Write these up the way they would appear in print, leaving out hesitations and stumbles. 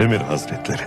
Emir Hazretleri.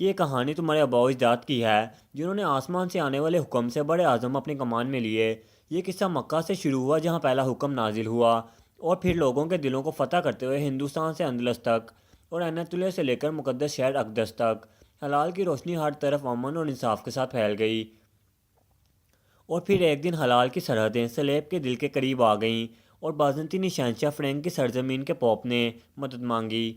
کہ یہ کہانی تمہارے آباء و اجداد کی ہے جنہوں نے آسمان سے آنے والے حکم سے بڑے اعظم اپنی کمان میں لیے۔ یہ قصہ مکہ سے شروع ہوا جہاں پہلا حکم نازل ہوا، اور پھر لوگوں کے دلوں کو فتح کرتے ہوئے ہندوستان سے اندلس تک اور ایناتولیہ سے لے کر مقدس شہر اقدس تک حلال کی روشنی ہر طرف امن اور انصاف کے ساتھ پھیل گئی۔ اور پھر ایک دن حلال کی سرحدیں سلیب کے دل کے قریب آ گئیں اور بازنطینی شہنشاہ فرینک کی سرزمین کے پوپ نے مدد مانگی۔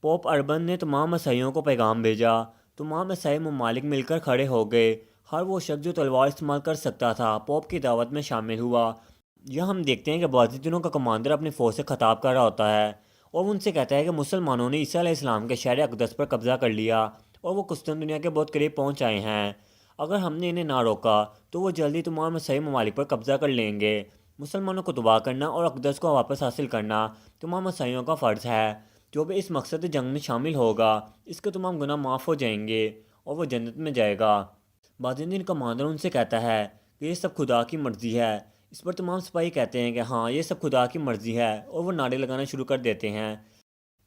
پوپ اربن نے تمام عیسائیوں کو پیغام بھیجا۔ تمام عیسائی ممالک مل کر کھڑے ہو گئے۔ ہر وہ شخص جو تلوار استعمال کر سکتا تھا پوپ کی دعوت میں شامل ہوا۔ یہاں ہم دیکھتے ہیں کہ بازنطینوں کا کمانڈر اپنی فوج سے خطاب کر رہا ہوتا ہے اور وہ ان سے کہتا ہے کہ مسلمانوں نے عیسیٰ علیہ السلام کے شہر اقدس پر قبضہ کر لیا اور وہ قسطنطنیہ کے بہت قریب پہنچ آئے ہیں۔ اگر ہم نے انہیں نہ روکا تو وہ جلدی تمام عیسائی ممالک پر قبضہ کر لیں گے۔ مسلمانوں کو تباہ کرنا اور اقدس کو واپس حاصل کرنا تمام عیسائیوں کا فرض ہے۔ جو بھی اس مقصد جنگ میں شامل ہوگا اس کے تمام گناہ معاف ہو جائیں گے اور وہ جنت میں جائے گا۔ بازنطین کمانڈر ان سے کہتا ہے کہ یہ سب خدا کی مرضی ہے۔ اس پر تمام سپاہی کہتے ہیں کہ ہاں یہ سب خدا کی مرضی ہے اور وہ نعرے لگانا شروع کر دیتے ہیں۔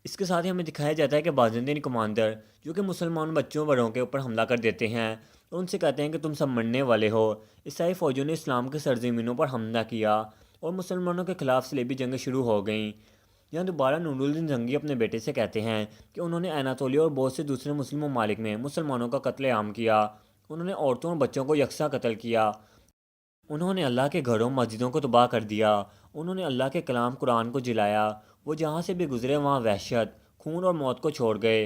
اس کے ساتھ ہی ہمیں دکھایا جاتا ہے کہ بازنطین کمانڈر جو کہ مسلمان بچوں بڑوں کے اوپر حملہ کر دیتے ہیں اور ان سے کہتے ہیں کہ تم سب مرنے والے ہو۔ عیسائی فوجوں نے اسلام کی سرزمینوں پر حملہ کیا اور مسلمانوں کے خلاف صلیبی جنگیں شروع ہو گئیں۔ یہاں دوبارہ نور الدین زنگی اپنے بیٹے سے کہتے ہیں کہ انہوں نے ایناتولیہ اور بہت سے دوسرے مسلم ممالک میں مسلمانوں کا قتل عام کیا۔ انہوں نے عورتوں اور بچوں کو یکساں قتل کیا۔ انہوں نے اللہ کے گھروں مسجدوں کو تباہ کر دیا۔ انہوں نے اللہ کے کلام قرآن کو جلایا۔ وہ جہاں سے بھی گزرے وہاں وحشت، خون اور موت کو چھوڑ گئے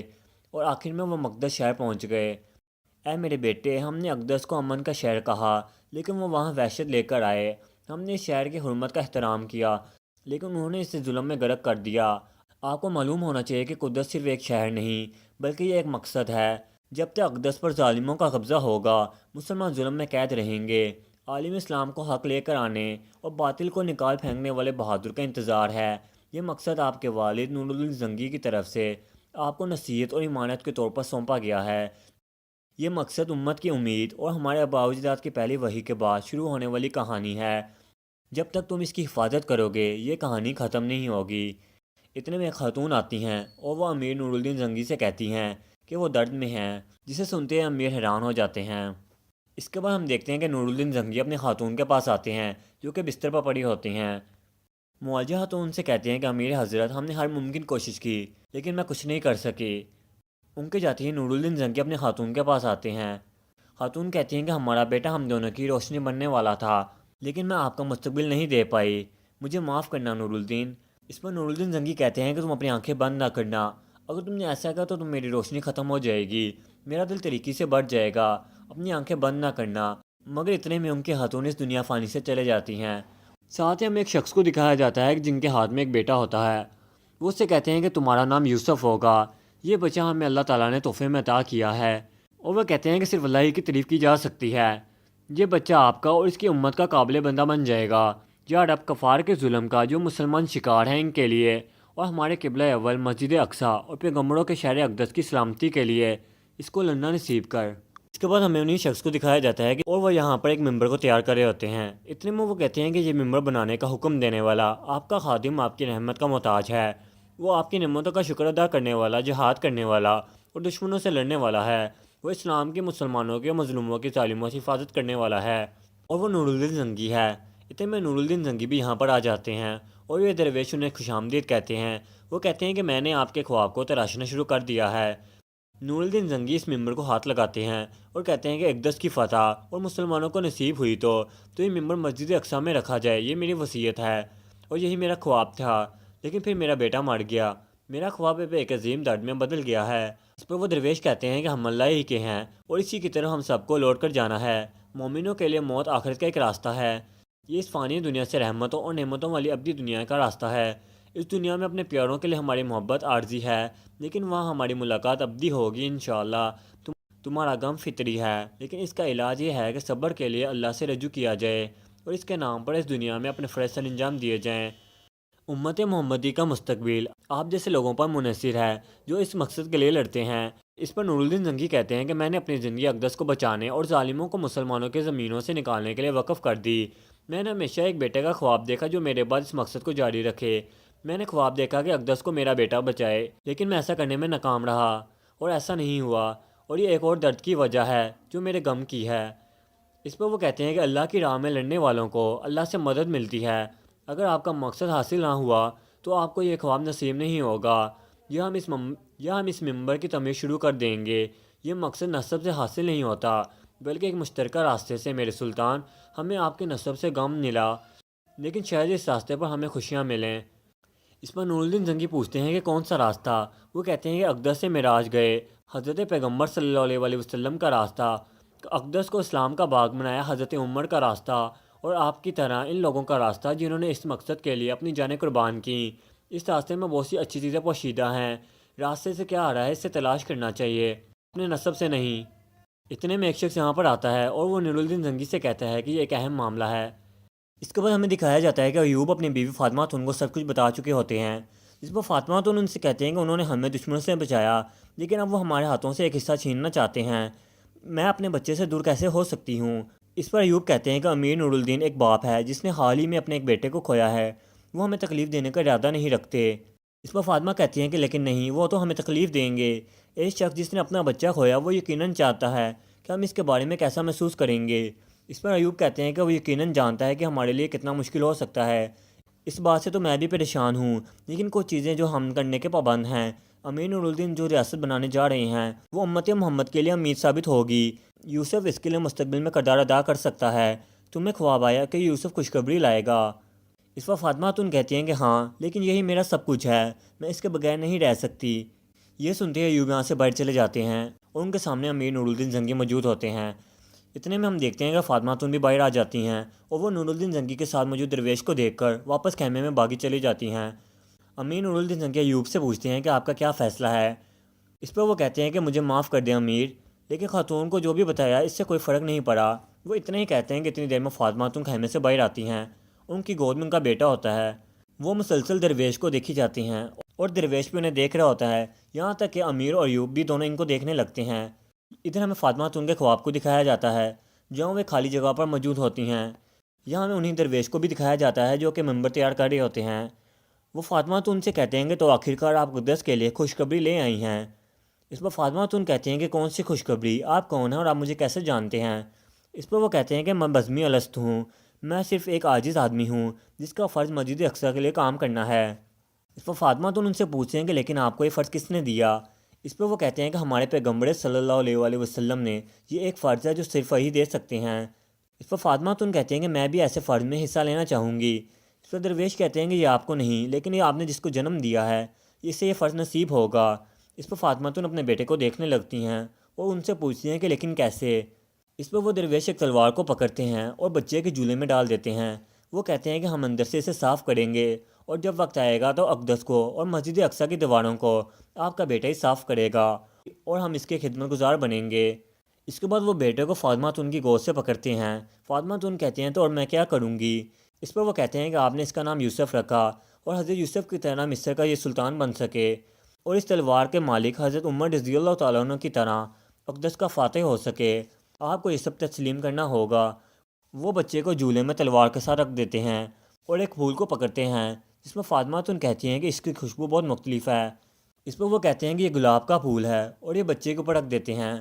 اور آخر میں وہ مقدس شہر پہنچ گئے۔ اے میرے بیٹے، ہم نے اقدس کو امن کا شہر کہا لیکن وہ وہاں وحشت لے کر آئے۔ ہم نے اس شہر کی حرمت کا احترام کیا لیکن انہوں نے اسے ظلم میں غرق کر دیا۔ آپ کو معلوم ہونا چاہیے کہ قدس صرف ایک شہر نہیں بلکہ یہ ایک مقصد ہے۔ جب تک اقدس پر ظالموں کا قبضہ ہوگا مسلمان ظلم میں قید رہیں گے۔ عالم اسلام کو حق لے کر آنے اور باطل کو نکال پھینکنے والے بہادر کا انتظار ہے۔ یہ مقصد آپ کے والد نور الدین زنگی کی طرف سے آپ کو نصیحت اور ایمانت کے طور پر سونپا گیا ہے۔ یہ مقصد امت کی امید اور ہمارے آباء و اجداد کی پہلی وحی کے بعد شروع ہونے والی کہانی ہے۔ جب تک تم اس کی حفاظت کرو گے یہ کہانی ختم نہیں ہوگی۔ اتنے میں ایک خاتون آتی ہیں اور وہ امیر نور الدین زنگی سے کہتی ہیں کہ وہ درد میں ہیں، جسے سنتے ہیں امیر حیران ہو جاتے ہیں۔ اس کے بعد ہم دیکھتے ہیں کہ نور الدین زنگی اپنی خاتون کے پاس آتے ہیں جو کہ بستر پر پڑی ہوتی ہیں۔ معالجہ خاتون ان سے کہتے ہیں کہ امیر حضرت، ہم نے ہر ممکن کوشش کی لیکن میں کچھ نہیں کر سکی۔ ان کے جاتے ہی نور الدین زنگی اپنی خاتون کے پاس آتے ہیں۔ خاتون کہتی ہیں کہ ہمارا بیٹا ہم دونوں کی روشنی بننے والا تھا لیکن میں آپ کا مستقبل نہیں دے پائی، مجھے معاف کرنا نور الدین۔ اس پر نور الدین زنگی کہتے ہیں کہ تم اپنی آنکھیں بند نہ کرنا، اگر تم نے ایسا کیا تو میری روشنی ختم ہو جائے گی، میرا دل طریقے سے بڑھ جائے گا، اپنی آنکھیں بند نہ کرنا۔ مگر اتنے میں ان کی خاتون اس دنیا فانی سے چلے جاتی ہیں۔ ساتھ ہی ہمیں ایک شخص کو دکھایا جاتا ہے جن کے ہاتھ میں ایک بیٹا ہوتا ہے۔ وہ اس سے کہتے ہیں کہ تمہارا نام یوسف ہوگا، یہ بچہ ہمیں اللہ تعالیٰ نے تحفے میں عطا کیا ہے۔ اور وہ کہتے ہیں کہ صرف اللہ ہی کی تعریف کی جا سکتی ہے، یہ بچہ آپ کا اور اس کی امت کا قابل بندہ بن جائے گا۔ یا رب، کفار کے ظلم کا جو مسلمان شکار ہیں ان کے لیے اور ہمارے قبلہ اول مسجد اقصیٰ اور پیغمبروں کے شہر اقدس کی سلامتی کے لیے اس کو لڑنا نصیب کر۔ اس کے بعد ہمیں انہیں شخص کو دکھایا جاتا ہے کہ اور وہ یہاں پر ایک ممبر کو تیار کر رہے ہوتے ہیں۔ اتنے میں وہ کہتے ہیں کہ یہ ممبر بنانے کا حکم دینے والا آپ کا خادم آپ کی رحمت کا محتاج ہے، وہ آپ کی نعمتوں کا شکر ادا کرنے والا، جہاد کرنے والا اور دشمنوں سے لڑنے والا ہے، وہ اسلام کے، مسلمانوں کے اور مظلوموں کے ظالموں سے حفاظت کرنے والا ہے، اور وہ نور الدین زنگی ہے۔ اتنے میں نور الدین زنگی بھی یہاں پر آ جاتے ہیں اور یہ درویش انہیں خوش آمدید کہتے ہیں۔ وہ کہتے ہیں کہ میں نے آپ کے خواب کو تراشنا شروع کر دیا ہے۔ نور الدین زنگی اس ممبر کو ہاتھ لگاتے ہیں اور کہتے ہیں کہ اقدس کی فتح اور مسلمانوں کو نصیب ہوئی تو یہ ممبر مسجد اقصیٰ میں رکھا جائے، یہ میری وصیت ہے اور یہی میرا خواب تھا، لیکن پھر میرا بیٹا مر گیا، میرا خواب اب ایک عظیم درد میں بدل گیا ہے۔ اس پر وہ درویش کہتے ہیں کہ ہم اللہ ہی کے ہیں اور اسی کی طرح ہم سب کو لوٹ کر جانا ہے، مومنوں کے لیے موت آخرت کا ایک راستہ ہے، یہ اس فانی دنیا سے رحمتوں اور نعمتوں والی ابدی دنیا کا راستہ ہے۔ اس دنیا میں اپنے پیاروں کے لیے ہماری محبت عارضی ہے لیکن وہاں ہماری ملاقات ابدی ہوگی انشاءاللہ۔ تمہارا غم فطری ہے لیکن اس کا علاج یہ ہے کہ صبر کے لیے اللہ سے رجوع کیا جائے اور اس کے نام پر اس دنیا میں اپنے فرائض سر انجام دیے جائیں۔ امت محمدی کا مستقبل آپ جیسے لوگوں پر منحصر ہے جو اس مقصد کے لیے لڑتے ہیں۔ اس پر نور الدین زنگی کہتے ہیں کہ میں نے اپنی زندگی اقدس کو بچانے اور ظالموں کو مسلمانوں کے زمینوں سے نکالنے کے لیے وقف کر دی۔ میں نے ہمیشہ ایک بیٹے کا خواب دیکھا جو میرے بعد اس مقصد کو جاری رکھے۔ میں نے خواب دیکھا کہ اقدس کو میرا بیٹا بچائے لیکن میں ایسا کرنے میں ناکام رہا اور ایسا نہیں ہوا اور یہ ایک اور درد کی وجہ ہے جو میرے غم کی ہے۔ اس پر وہ کہتے ہیں کہ اللہ کی راہ میں لڑنے والوں کو اللہ سے مدد ملتی ہے۔ اگر آپ کا مقصد حاصل نہ ہوا تو آپ کو یہ خواب نصیب نہیں ہوگا۔ یا ہم اس ممبر کی تعمیر شروع کر دیں گے۔ یہ مقصد نسب سے حاصل نہیں ہوتا بلکہ ایک مشترکہ راستے سے۔ میرے سلطان، ہمیں آپ کے نسب سے غم ملا لیکن شاید اس راستے پر ہمیں خوشیاں ملیں۔ اس پر نور الدین زنگی پوچھتے ہیں کہ کون سا راستہ؟ وہ کہتے ہیں کہ اقدس سے معراج گئے حضرت پیغمبر صلی اللہ علیہ وسلم کا راستہ، اقدس کو اسلام کا باغ بنایا حضرت عمر کا راستہ، اور آپ کی طرح ان لوگوں کا راستہ جنہوں نے اس مقصد کے لیے اپنی جانیں قربان کیں۔ اس راستے میں بہت سی اچھی چیزیں پوشیدہ ہیں۔ راستے سے کیا آ رہا ہے اس سے تلاش کرنا چاہیے، اپنے نسب سے نہیں۔ اتنے میں ایک شخص یہاں پر آتا ہے اور وہ نور الدین زنگی سے کہتا ہے کہ یہ ایک اہم معاملہ ہے۔ اس کے بعد ہمیں دکھایا جاتا ہے کہ ایوب اپنی بیوی فاطمہ خاتون کو سب کچھ بتا چکے ہوتے ہیں، جس پر فاطمہ خاتون ان سے کہتے ہیں کہ انہوں نے ہمیں دشمنوں سے بچایا لیکن اب وہ ہمارے ہاتھوں سے ایک حصہ چھیننا چاہتے ہیں، میں اپنے بچے سے دور کیسے ہو سکتی ہوں؟ اس پر ایوب کہتے ہیں کہ امیر نور الدین ایک باپ ہے جس نے حال ہی میں اپنے ایک بیٹے کو کھویا ہے، وہ ہمیں تکلیف دینے کا ارادہ نہیں رکھتے۔ اس پر فاطمہ کہتی ہیں کہ لیکن نہیں، وہ تو ہمیں تکلیف دیں گے۔ ایک شخص جس نے اپنا بچہ کھویا وہ یقیناً چاہتا ہے کہ ہم اس کے بارے میں کیسا محسوس کریں گے۔ اس پر ایوب کہتے ہیں کہ وہ یقیناً جانتا ہے کہ ہمارے لیے کتنا مشکل ہو سکتا ہے۔ اس بات سے تو میں بھی پریشان ہوں، لیکن کچھ چیزیں جو ہم کرنے کے پابند ہیں۔ امیر نور الدین جو ریاست بنانے جا رہے ہیں وہ امت محمد کے لیے امید ثابت ہوگی۔ یوسف اس کے لیے مستقبل میں کردار ادا کر سکتا ہے۔ تمہیں خواب آیا کہ یوسف خوشخبری لائے گا؟ اس پر فاطمہ خاتون کہتی ہیں کہ ہاں، لیکن یہی میرا سب کچھ ہے، میں اس کے بغیر نہیں رہ سکتی۔ یہ سنتے ہی ایوب یہاں سے باہر چلے جاتے ہیں اور ان کے سامنے امیر نور الدین زنگی موجود ہوتے ہیں۔ اتنے میں ہم دیکھتے ہیں کہ فاطمہ خاتون بھی باہر آ جاتی ہیں اور وہ نور الدین زنگی کے ساتھ موجود درویش کو دیکھ کر واپس خیمے میں بھاگی چلی جاتی ہیں۔ امیر نور الدین زنگی ایوب سے پوچھتے ہیں کہ آپ کا کیا فیصلہ ہے؟ اس پر وہ کہتے ہیں کہ مجھے معاف کر دیں امیر، لیکن خاتون کو جو بھی بتایا اس سے کوئی فرق نہیں پڑا۔ وہ اتنا ہی کہتے ہیں کہ اتنی دیر میں فاطمہ خاتون خیمے سے باہر آتی ہیں، ان کی گود میں ان کا بیٹا ہوتا ہے۔ وہ مسلسل درویش کو دیکھی جاتی ہیں اور درویش بھی انہیں دیکھ رہا ہوتا ہے، یہاں تک کہ امیر اور ایوب بھی دونوں ان کو دیکھنے لگتے ہیں۔ ادھر ہمیں فاطمہ خاتون کے خواب کو دکھایا جاتا ہے جہاں وہ خالی جگہ پر موجود ہوتی ہیں۔ یہاں ہمیں انہیں درویش کو بھی دکھایا جاتا ہے جو کہ ممبر تیار کر رہے ہوتے ہیں۔ وہ فاطمہ خاتون سے کہتے ہیں کہ تو آخرکار آپ اقدس کے لیے خوشخبری لے آئی ہیں۔ اس پر فاطمہ خاتون کہتے ہیں کہ کون سی خوشخبری؟ آپ کون ہیں اور آپ مجھے کیسے جانتے ہیں؟ اس پر وہ کہتے ہیں کہ میں بزمی الست ہوں، میں صرف ایک عاجز آدمی ہوں جس کا فرض مسجد اقصی کے لیے کام کرنا ہے۔ اس پر فاطمہ خاتون ان سے پوچھتے ہیں کہ لیکن آپ کو یہ فرض کس نے دیا؟ اس پر وہ کہتے ہیں کہ ہمارے پیغمبر صلی اللہ علیہ وسلم نے، یہ ایک فرض ہے جو صرف وہی دے سکتے ہیں۔ اس پر فاطمہ خاتون کہتے ہیں کہ میں بھی ایسے فرض میں حصہ لینا چاہوں گی۔ اس پر درویش کہتے ہیں کہ یہ آپ کو نہیں، لیکن یہ آپ نے جس کو جنم دیا ہے اس سے یہ فرض نصیب ہوگا۔ اس پر فاطمہ خاتون اپنے بیٹے کو دیکھنے لگتی ہیں اور ان سے پوچھتی ہیں کہ لیکن کیسے؟ اس پر وہ درویش ایک تلوار کو پکڑتے ہیں اور بچے کے جھولے میں ڈال دیتے ہیں۔ وہ کہتے ہیں کہ ہم اندر سے اسے صاف کریں گے اور جب وقت آئے گا تو اقدس کو اور مسجد اقصی کی دیواروں کو آپ کا بیٹا ہی صاف کرے گا اور ہم اس کے خدمت گزار بنیں گے۔ اس کے بعد وہ بیٹے کو فاطمہ خاتون کی گود سے پکڑتے ہیں۔ فاطمہ خاتون کہتے ہیں تو اور میں کیا کروں گی؟ اس پر وہ کہتے ہیں کہ آپ نے اس کا نام یوسف رکھا اور حضرت یوسف کی طرح مصر کا یہ سلطان بن سکے اور اس تلوار کے مالک حضرت عمر رضی اللہ تعالیٰ عنہ کی طرح اقدس کا فاتح ہو سکے۔ آپ کو یہ سب تسلیم کرنا ہوگا۔ وہ بچے کو جھولے میں تلوار کے ساتھ رکھ دیتے ہیں اور ایک پھول کو پکڑتے ہیں جس میں فاطمہ خاتون کہتی ہیں کہ اس کی خوشبو بہت مختلف ہے۔ اس پر وہ کہتے ہیں کہ یہ گلاب کا پھول ہے اور یہ بچے کے اوپر رکھ دیتے ہیں۔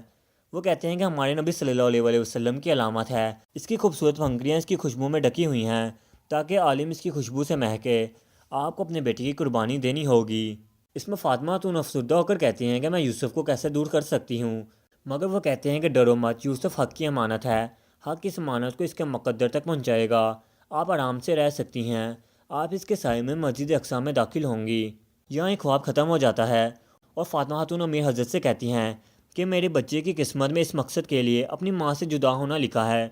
وہ کہتے ہیں کہ ہمارے نبی صلی اللہ علیہ وسلم کی علامت ہے، اس کی خوبصورت پھنکریاں اس کی خوشبو میں ڈکی ہوئی ہیں تاکہ عالم اس کی خوشبو سے مہکے۔ آپ کو اپنے بیٹے کی قربانی دینی ہوگی۔ اس میں فاطمہ خاتون افسردہ ہو کر کہتی ہیں کہ میں یوسف کو کیسے دور کر سکتی ہوں، مگر وہ کہتے ہیں کہ ڈرو مت، یوسف حق کی امانت ہے، حق کی امانت کو اس کے مقدر تک پہنچائے گا، آپ آرام سے رہ سکتی ہیں، آپ اس کے سائے میں مسجد اقصی میں داخل ہوں گی۔ یہاں ایک خواب ختم ہو جاتا ہے اور فاطمہ خاتون امیر حضرت سے کہتی ہیں کہ میرے بچے کی قسمت میں اس مقصد کے لیے اپنی ماں سے جدا ہونا لکھا ہے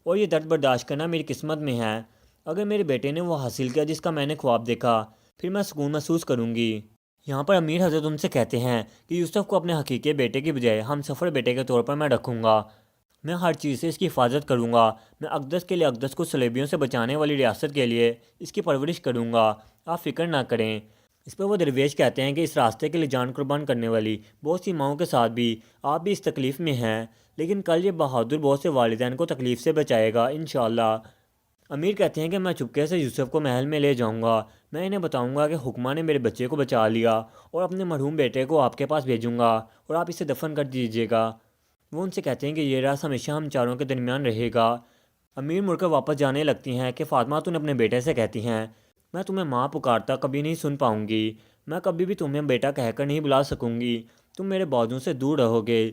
اور یہ درد برداشت کرنا میری قسمت میں ہے۔ اگر میرے بیٹے نے وہ حاصل کیا جس کا میں نے خواب دیکھا پھر میں سکون محسوس کروں گی۔ یہاں پر امیر حضرت ان سے کہتے ہیں کہ یوسف کو اپنے حقیقی بیٹے کی بجائے ہم سفر بیٹے کے طور پر میں رکھوں گا، میں ہر چیز سے اس کی حفاظت کروں گا، میں اقدس کے لیے اقدس کو صلیبیوں سے بچانے والی ریاست کے لیے اس کی پرورش کروں گا، آپ فکر نہ کریں۔ اس پر وہ درویش کہتے ہیں کہ اس راستے کے لیے جان قربان کرنے والی بہت سی ماؤں کے ساتھ بھی آپ بھی اس تکلیف میں ہیں، لیکن کل یہ بہادر بہت سے والدین کو تکلیف سے بچائے گا انشاءاللہ۔ امیر کہتے ہیں کہ میں چپکے سے یوسف کو محل میں لے جاؤں گا، میں انہیں بتاؤں گا کہ حکمہ نے میرے بچے کو بچا لیا اور اپنے مرحوم بیٹے کو آپ کے پاس بھیجوں گا اور آپ اسے دفن کر دیجیے گا۔ وہ ان سے کہتے ہیں کہ یہ راز ہمیشہ ہم چاروں کے درمیان رہے گا۔ امیر مڑ کر واپس جانے لگتی ہیں کہ فاطمہ تم اپنے بیٹے سے کہتی ہیں میں تمہیں ماں پکارتا کبھی نہیں سن پاؤں گی، میں کبھی بھی تمہیں بیٹا کہہ کر نہیں بلا سکوں گی، تم میرے بازوں سے دور رہو گے،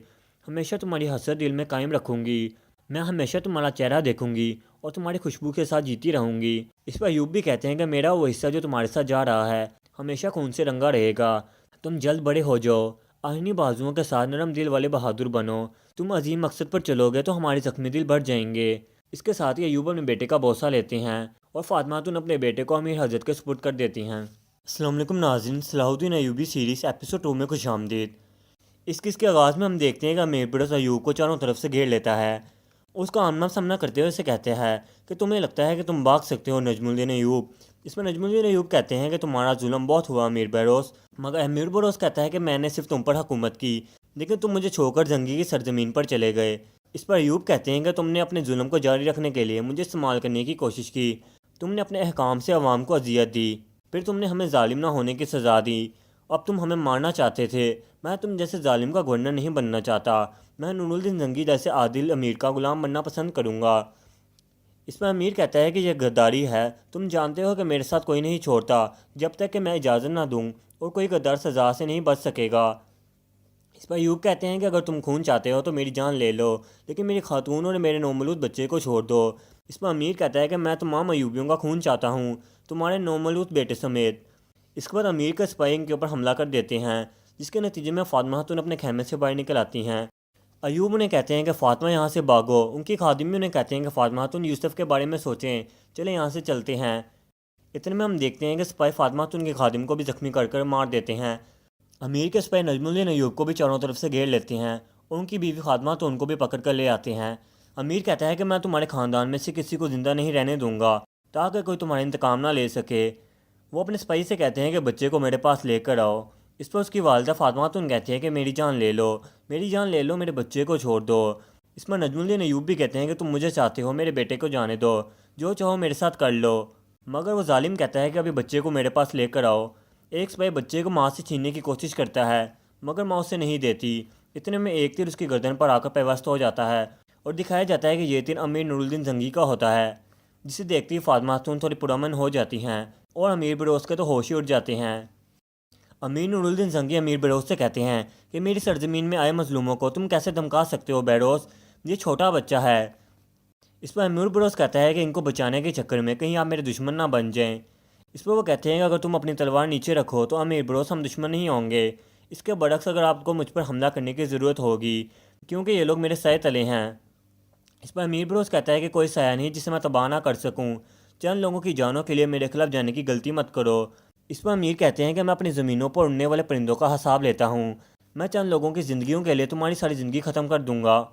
ہمیشہ تمہاری حسرت دل میں قائم رکھوں گی، میں ہمیشہ تمہارا چہرہ دیکھوں گی اور تمہاری خوشبو کے ساتھ جیتی رہوں گی۔ اس پر ایوب بھی کہتے ہیں کہ میرا وہ حصہ جو تمہارے ساتھ جا رہا ہے ہمیشہ خون سے رنگا رہے گا، تم جلد بڑے ہو جاؤ، آہنی بازوؤں کے ساتھ نرم دل والے بہادر بنو، تم عظیم مقصد پر چلو گے تو ہمارے زخمی دل بڑھ جائیں گے۔ اس کے ساتھ ہی ایوب اپنے بیٹے کا بوسہ لیتے ہیں اور فاطمہ اپنے بیٹے کو امیر حضرت کے سپرد کر دیتی ہیں۔ السلام علیکم ناظرین، صلاح الدین ایوبی سیریز ایپیسوڈ 2 میں خوش آمدید۔ اس قصے کے آغاز میں ہم دیکھتے ہیں کہ امیر بڑوس ایوب کو چاروں طرف سے گھیر لیتا ہے، اس کا آمنا سامنا کرتے ہوئے اسے کہتے ہیں کہ تمہیں لگتا ہے کہ تم بھاگ سکتے ہو نجم الدین ایوب۔ اس میں نجم الدین ایوب کہتے ہیں کہ تمہارا ظلم بہت ہوا امیر بڑوس، مگر امیر بڑوس کہتا ہے کہ میں نے صرف تم پر حکومت کی لیکن تم مجھے چھوڑ کر زنگی کی سرزمین پر چلے گئے۔ اس پر ایوب کہتے ہیں کہ تم نے اپنے ظلم کو جاری رکھنے کے لیے مجھے استعمال کرنے کی کوشش کی، تم نے اپنے احکام سے عوام کو اذیت دی، پھر تم نے ہمیں ظالم نہ ہونے کی سزا دی، اب تم ہمیں مارنا چاہتے تھے، میں تم جیسے ظالم کا گورنر نہیں بننا چاہتا، میں نور الدین زنگی جیسے عادل امیر کا غلام بننا پسند کروں گا۔ اس پر امیر کہتا ہے کہ یہ غداری ہے، تم جانتے ہو کہ میرے ساتھ کوئی نہیں چھوڑتا جب تک کہ میں اجازت نہ دوں، اور کوئی غدار سزا سے نہیں بچ سکے گا۔ اس پر ایوب کہتے ہیں کہ اگر تم خون چاہتے ہو تو میری جان لے لو لیکن میری خاتون اور میرے نومولود بچے کو چھوڑ دو۔ اس پر امیر کہتا ہے کہ میں تمام ایوبیوں کا خون چاہتا ہوں، تمہارے نومولود بیٹے سمیت۔ اس کے بعد امیر کے سپاہی ان کے اوپر حملہ کر دیتے ہیں، جس کے نتیجے میں فاطمہ اپنے خیمے سے باہر نکل آتی ہیں۔ ایوب انہیں کہتے ہیں کہ فاطمہ یہاں سے بھاگو، ان کی خادم بھی انہیں کہتے ہیں کہ فاطمہ یوسف کے بارے میں سوچیں، چلے یہاں سے چلتے ہیں۔ اتنے میں ہم دیکھتے ہیں کہ سپاہی فاطمہ ان کے خادم کو بھی زخمی کر کر مار دیتے ہیں۔ امیر کے سپاہی نجم الدین ایوب کو بھی چاروں طرف سے گھیر لیتے ہیں اور ان کی بیوی فاطمہ ان کو بھی پکڑ کر لے آتے ہیں۔ امیر کہتا ہے کہ میں تمہارے خاندان میں سے کسی کو زندہ نہیں رہنے دوں گا تاکہ کوئی تمہارا انتقام نہ لے سکے۔ وہ اپنے سپاہی سے کہتے ہیں کہ بچے کو میرے پاس لے کر آؤ۔ اس پر اس کی والدہ فاطمہ کہتی ہے کہ میری جان لے لو، میری جان لے لو، میرے بچے کو چھوڑ دو۔ اس میں نجم الدین ایوب بھی کہتے ہیں کہ تم مجھے چاہتے ہو، میرے بیٹے کو جانے دو، جو چاہو میرے ساتھ کر لو، مگر وہ ظالم کہتا ہے کہ ابھی بچے کو میرے پاس لے کر آؤ۔ ایک سپاہی بچے کو ماں سے چھیننے کی کوشش کرتا ہے مگر ماں اسے نہیں دیتی۔ اتنے میں ایک تیر اس کی گردن پر آ کر پیوست ہو جاتا ہے اور دکھایا جاتا ہے کہ یہ تیر امیر نور الدین زنگی کا ہوتا ہے، جسے دیکھتی ہی فاطمہ تھوڑی پرامن ہو جاتی ہیں اور امیر بڑوس کے تو ہوش ہی اڑ جاتے ہیں۔ امیر نور الدین زنگی امیر بڑوس سے کہتے ہیں کہ میری سرزمین میں آئے مظلوموں کو تم کیسے دھمکا سکتے ہو بڑوس، یہ چھوٹا بچہ ہے۔ اس پر امیر بڑوس کہتا ہے کہ ان کو بچانے کے چکر میں کہیں آپ میرے دشمن نہ بن جائیں۔ اس پر وہ کہتے ہیں کہ اگر تم اپنی تلوار نیچے رکھو تو امیر بڑوس ہم دشمن نہیں ہوں گے، اس کے برعکس اگر آپ کو مجھ پر حملہ کرنے کی ضرورت ہوگی کیونکہ یہ لوگ میرے سائے تلے ہیں۔ اس پر امیر بڑوس کہتا ہے کہ کوئی سایہ نہیں جسے میں تباہ نہ کر سکوں، چند لوگوں کی جانوں کے لیے میرے خلاف جانے کی غلطی مت کرو۔ اس پر امیر کہتے ہیں کہ میں اپنی زمینوں پر اڑنے والے پرندوں کا حساب لیتا ہوں، میں چند لوگوں کی زندگیوں کے لیے تمہاری ساری زندگی ختم کر دوں گا۔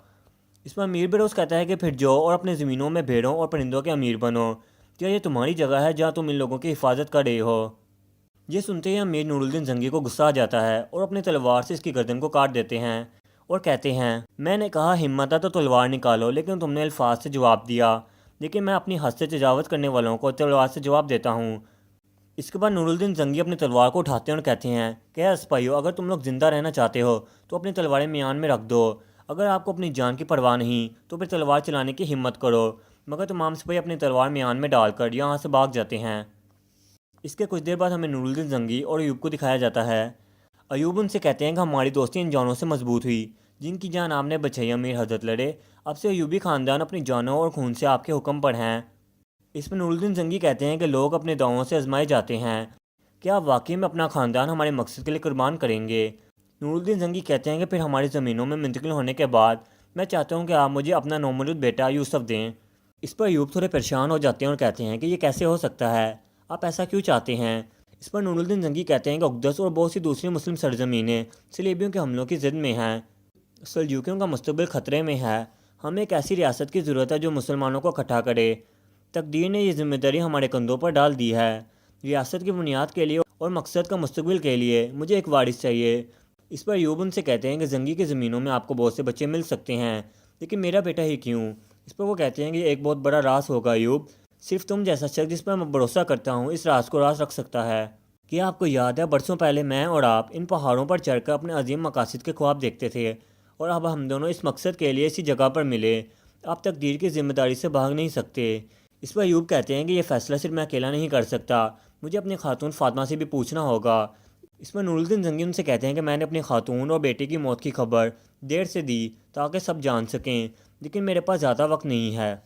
اس پر امیر بڑوس کہتا ہے کہ پھر جاؤ اور اپنے زمینوں میں بھیڑوں اور پرندوں کے امیر بنو، کیا یہ تمہاری جگہ ہے جہاں تم ان لوگوں کی حفاظت کر رہے ہو؟ یہ سنتے ہی امیر نور الدین زنگی کو غصہ آ جاتا ہے اور اپنی تلوار سے اس کی گردن کو کاٹ دیتے ہیں اور کہتے ہیں میں نے کہا ہمت ہے تو تلوار نکالو، لیکن تم نے الفاظ سے جواب دیا، لیکن میں اپنی حد سے تجاوز کرنے والوں کو تلوار سے جواب دیتا ہوں۔ اس کے بعد نور الدین زنگی اپنی تلوار کو اٹھاتے ہیں اور کہتے ہیں کہ اے سپاہیو، اگر تم لوگ زندہ رہنا چاہتے ہو تو اپنی تلواریں میان میں رکھ دو، اگر آپ کو اپنی جان کی پرواہ نہیں تو پھر تلوار چلانے کی ہمت کرو، مگر تمام سپاہی اپنی تلوار میان میں ڈال کر یہاں سے بھاگ جاتے ہیں۔ اس کے کچھ دیر بعد ہمیں نور الدین زنگی اور ایوب کو دکھایا جاتا ہے۔ ایوب ان سے کہتے ہیں کہ ہماری دوستی ان جانوں سے مضبوط ہوئی جن کی جان آپ نے بچائی امیر حضرت لڑے، اب سے ایوبی خاندان اپنی جانوں اور خون سے آپ کے حکم پر ہیں۔ اس میں نور الدین زنگی کہتے ہیں کہ لوگ اپنے داؤں سے آزمائے جاتے ہیں، کیا آپ واقعی میں اپنا خاندان ہمارے مقصد کے لیے قربان کریں گے؟ نور الدین زنگی کہتے ہیں کہ پھر ہماری زمینوں میں منتقل ہونے کے بعد میں چاہتا ہوں کہ آپ مجھے اپنا نومولود بیٹا یوسف دیں۔ اس پر ایوب تھوڑے پریشان ہو جاتے ہیں اور کہتے ہیں کہ یہ کیسے ہو سکتا ہے، آپ ایسا کیوں چاہتے ہیں؟ اس پر نور الدین زنگی کہتے ہیں کہ اقدس اور بہت سی دوسری مسلم سرزمینیں صلیبیوں کے حملوں کی زد میں ہیں، سلجوکیوں کا مستقبل خطرے میں ہے، ہمیں ایک ایسی ریاست کی ضرورت ہے جو مسلمانوں کو اکٹھا کرے۔ تقدیر نے یہ ذمہ داری ہمارے کندھوں پر ڈال دی ہے، ریاست کی بنیاد کے لیے اور مقصد کا مستقبل کے لیے مجھے ایک وارث چاہیے۔ اس پر ایوب ان سے کہتے ہیں کہ زنگی کی زمینوں میں آپ کو بہت سے بچے مل سکتے ہیں، لیکن میرا بیٹا ہی کیوں؟ اس پر وہ کہتے ہیں کہ یہ ایک بہت بڑا راز ہوگا ایوب، صرف تم جیسا شخص جس پر میں بھروسہ کرتا ہوں اس راز کو راز رکھ سکتا ہے۔ کیا آپ کو یاد ہے برسوں پہلے میں اور آپ ان پہاڑوں پر چڑھ کر اپنے عظیم مقاصد کے خواب دیکھتے تھے اور اب ہم دونوں اس مقصد کے لیے اسی جگہ پر ملے۔ آپ تقدیر کی ذمہ داری سے بھاگ نہیں سکتے۔ اس پر ایوب کہتے ہیں کہ یہ فیصلہ صرف میں اکیلا نہیں کر سکتا، مجھے اپنی خاتون فاطمہ سے بھی پوچھنا ہوگا۔ اس پر نور الدین زنگی ان سے کہتے ہیں کہ میں نے اپنی خاتون اور بیٹے کی موت کی خبر دیر سے دی تاکہ سب جان سکیں، لیکن میرے پاس زیادہ وقت نہیں ہے۔